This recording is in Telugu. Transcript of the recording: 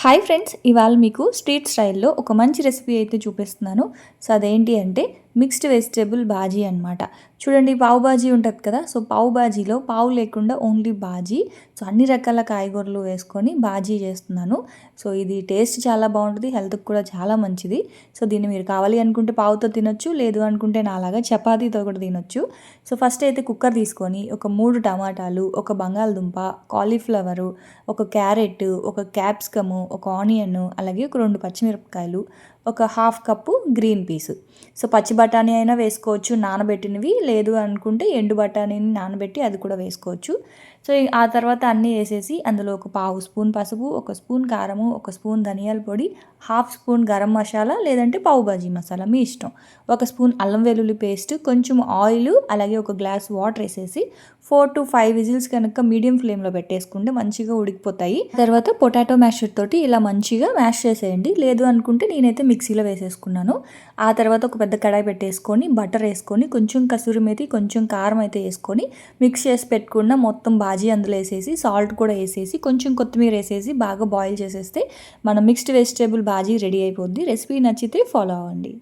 హాయ్ ఫ్రెండ్స్, ఇవాళ మీకు స్ట్రీట్ స్టైల్లో ఒక మంచి రెసిపీ అయితే చూపిస్తున్నాను. సో అదేంటి అంటే మిక్స్డ్ వెజిటేబుల్ బాజీ అనమాట. చూడండి, పావు బాజీ ఉంటుంది కదా. సో పావు బాజీలో పావు లేకుండా ఓన్లీ బాజీ. సో అన్ని రకాల కాయగూరలు వేసుకొని బాజీ చేస్తున్నాను. సో ఇది టేస్ట్ చాలా బాగుంటుంది, హెల్త్కి కూడా చాలా మంచిది. సో దీన్ని మీరు కావాలి అనుకుంటే పావుతో తినొచ్చు, లేదు అనుకుంటే నాలాగా చపాతీతో కూడా తినొచ్చు. సో ఫస్ట్ అయితే కుక్కర్ తీసుకొని ఒక 3 టమాటాలు, ఒక బంగాళదుంప, కాలీఫ్లవరు, ఒక క్యారెట్, ఒక క్యాప్సికము, ఒక ఆనియన్, అలాగే ఒక 2 పచ్చిమిరపకాయలు, ఒక half cup green peas. So పచ్చి బఠానీ అయినా వేసుకోవచ్చు నానబెట్టినవి, లేదు అనుకుంటే ఎండు బఠానీని నానబెట్టి అది కూడా వేసుకోవచ్చు. సో ఆ తర్వాత అన్నీ వేసేసి అందులో ఒక పావు స్పూన్ పసుపు, ఒక స్పూన్ కారము, ఒక స్పూన్ ధనియాల పొడి, హాఫ్ స్పూన్ గరం మసాలా లేదంటే పావు బాజీ మసాలా మీ ఇష్టం, ఒక స్పూన్ అల్లం వెల్లుల్లి పేస్ట్, కొంచెం ఆయిల్, అలాగే ఒక గ్లాస్ వాటర్ వేసేసి 4 to 5 విజిల్స్ కనుక మీడియం ఫ్లేమ్లో పెట్టేసుకుంటే మంచిగా ఉడికిపోతాయి. తర్వాత పొటాటో మ్యాషర్ తోటి ఇలా మంచిగా మ్యాష్ చేసేయండి, లేదు అనుకుంటే నేనైతే మిక్సీలో వేసేసుకున్నాను. ఆ తర్వాత ఒక పెద్ద కడాయి పెట్టేసుకొని బటర్ వేసుకొని కొంచెం కసూరి మేతి, కొంచెం కారం అయితే వేసుకొని మిక్స్ చేసి పెట్టుకున్న మొత్తం బాజీ అందులో వేసేసి సాల్ట్ కూడా వేసేసి కొంచెం కొత్తిమీర వేసేసి బాగా బాయిల్ చేసేస్తే మన మిక్స్డ్ వెజిటేబుల్ బాజీ రెడీ అయిపోద్ది. రెసిపీ నచ్చితే ఫాలో అవ్వండి.